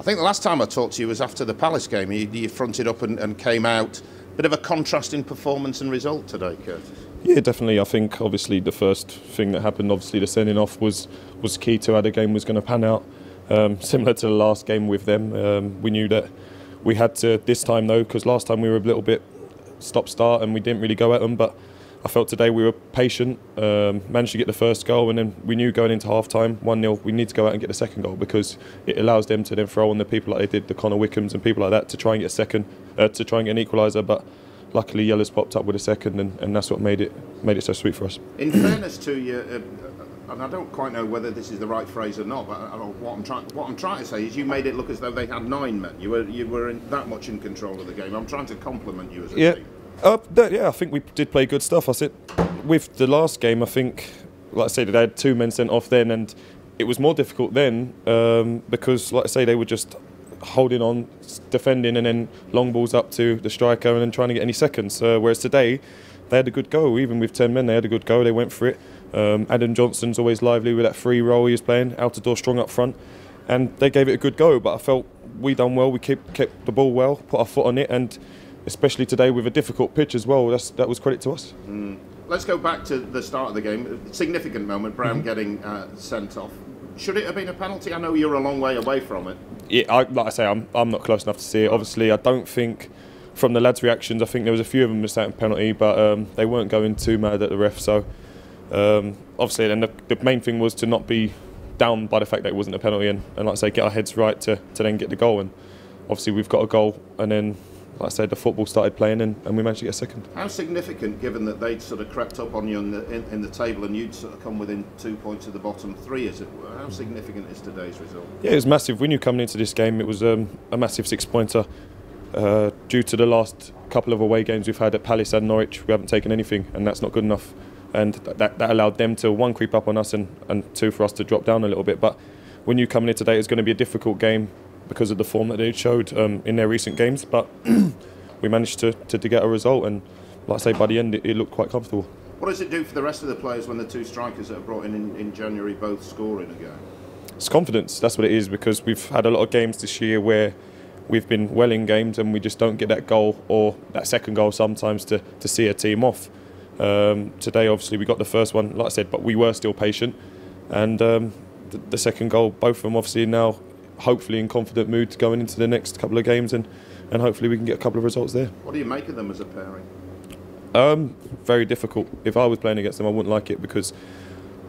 think the last time I talked to you was after the Palace game. You fronted up and came out. Bit of a contrast in performance and result today, Curtis. Yeah, definitely. I think obviously the first thing that happened, obviously the sending off was key to how the game was going to pan out. Similar to the last game with them, we knew that we had to this time though, because last time we were a little bit stop-start and we didn't really go at them. But I felt today we were patient, managed to get the first goal, and then we knew going into half-time, 1-0, we need to go out and get the second goal because it allows them to then throw on the people like they did, the Connor Wickhams and people like that, to try and get a second, to try and get an equaliser. But luckily, Yellow's popped up with a second, and that's what made it so sweet for us. In fairness to you, and I don't quite know whether this is the right phrase or not, but what I'm trying to say is you made it look as though they had 9 men. You were that much in control of the game. I'm trying to compliment you as a team. Yeah, I think we did play good stuff. I said with the last game, I think, like I said, they had 2 men sent off then, and it was more difficult then because, like I say, they were just holding on, defending, and then long balls up to the striker and then trying to get any seconds. Whereas today, they had a good go. Even with 10 men, they had a good go. They went for it. Adam Johnson's always lively with that free role he was playing, out the door strong up front, and they gave it a good go. But I felt we done well. We kept the ball well, put our foot on it, and especially today with a difficult pitch as well, that was credit to us. Let's go back to the start of the game. Significant moment, Brown getting sent off. Should it have been a penalty? I know you're a long way away from it. Yeah, like I say, I'm not close enough to see it. Obviously, I don't think, from the lads' reactions, I think there was a few of them who saying penalty, but they weren't going too mad at the ref. So obviously, then the main thing was to not be down by the fact that it wasn't a penalty, and like I say, get our heads right to then get the goal. And obviously, we've got a goal, and then, like I said, the football started playing and we managed to get a second. How significant, given that they'd sort of crept up on you in the table and you'd sort of come within 2 points of the bottom 3, as it were, how significant is today's result? Yeah, it was massive. We knew coming into this game it was a massive 6-pointer. Due to the last couple of away games we've had at Palace and Norwich, we haven't taken anything, and that's not good enough. And that allowed them to, 1, creep up on us, and 2, for us to drop down a little bit. But when you come in today, it's going to be a difficult game because of the form that they showed in their recent games, but we managed to get a result, and like I say, by the end it looked quite comfortable. What does it do for the rest of the players when the 2 strikers that are brought in January both score in a game? It's confidence, that's what it is, because we've had a lot of games this year where we've been well in games and we just don't get that goal or that second goal sometimes to see a team off. Today obviously we got the first one, like I said, but we were still patient, and the second goal, both of them obviously now hopefully in confident mood going into the next couple of games, and hopefully we can get a couple of results there. What do you make of them as a pairing? Very difficult. If I was playing against them, I wouldn't like it because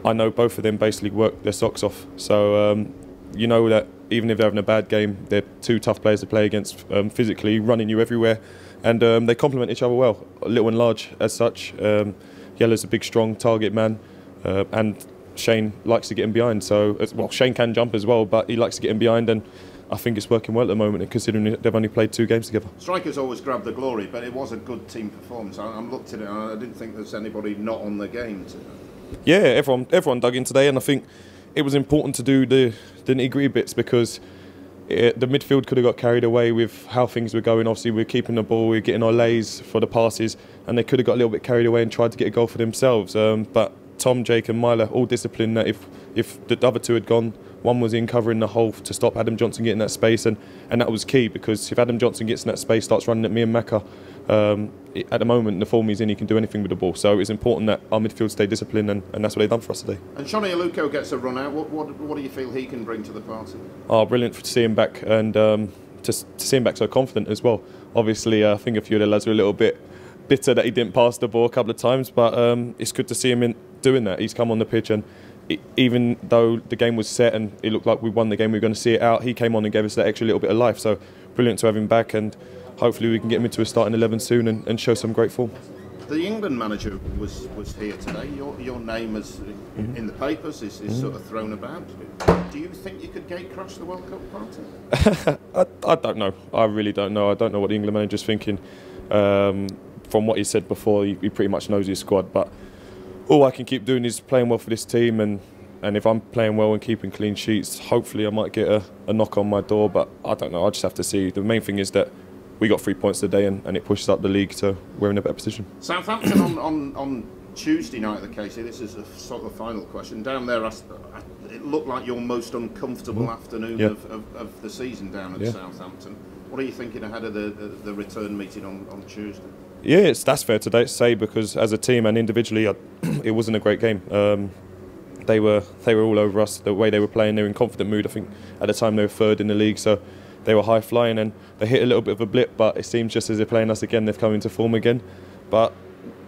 I know both of them basically work their socks off. So you know that even if they're having a bad game, they're 2 tough players to play against, physically running you everywhere, and they complement each other well, little and large as such. Yellow's a big strong target man, and Shane likes to get in behind. So, well, Shane can jump as well, but he likes to get in behind, and I think it's working well at the moment, considering they've only played 2 games together. Strikers always grab the glory, but it was a good team performance. I looked at it and I didn't think there's anybody not on the game today. Yeah, everyone dug in today, and I think it was important to do the nitty-gritty bits because the midfield could have got carried away with how things were going. Obviously, we were keeping the ball, we were getting our lays for the passes, and they could have got a little bit carried away and tried to get a goal for themselves. But Tom, Jake and Myler all disciplined that if the other 2 had gone, one was in covering the hole to stop Adam Johnson getting that space, and that was key, because if Adam Johnson gets in that space, starts running at me and Macca, at the moment the form he's in, he can do anything with the ball. So it's important that our midfield stay disciplined, and that's what they've done for us today. And Johnny Aluko gets a run out. What do you feel he can bring to the party? Oh, brilliant to see him back, and to see him back so confident as well. Obviously, I think a few of the lads were a little bit bitter that he didn't pass the ball a couple of times, but it's good to see him doing that. He's come on the pitch, and even though the game was set and it looked like we won the game, we were going to see it out, he came on and gave us that extra little bit of life. So brilliant to have him back, and hopefully we can get him into a starting 11 soon and show some great form. The England manager was here today. Your name is in the papers, is sort of thrown about. Do you think you could gate crash the World Cup party? I don't know. I really don't know. I don't know what the England manager's thinking. From what he said before, he pretty much knows his squad, but all I can keep doing is playing well for this team, and if I'm playing well and keeping clean sheets, hopefully I might get a knock on my door, but I don't know. I just have to see. The main thing is that we got 3 points today, and it pushes up the league, so we're in a better position. Southampton on Tuesday night at the KC, this is a sort of final question. Down there, it looked like your most uncomfortable afternoon of the season down at Southampton. What are you thinking ahead of the return meeting on Tuesday? Yeah, that's fair to say, because as a team and individually, it wasn't a great game. They were all over us. The way they were playing, they were in confident mood. I think at the time they were third in the league, so they were high flying, and they hit a little bit of a blip. But it seems just as they're playing us again, they've come into form again. But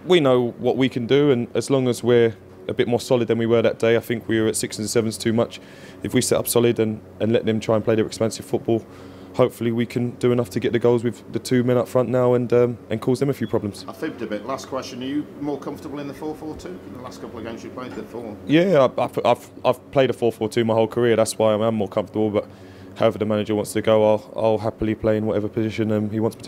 we know what we can do, and as long as we're a bit more solid than we were that day, I think we were at 6s and 7s too much. If we set up solid and let them try and play their expansive football, hopefully we can do enough to get the goals with the 2 men up front now and cause them a few problems. I fibbed a bit. Last question: are you more comfortable in the 4-4-2 in the last couple of games you played? The 4. Yeah, I've played a 4-4-2 my whole career. That's why I'm more comfortable. But however the manager wants to go, I'll happily play in whatever position he wants me to.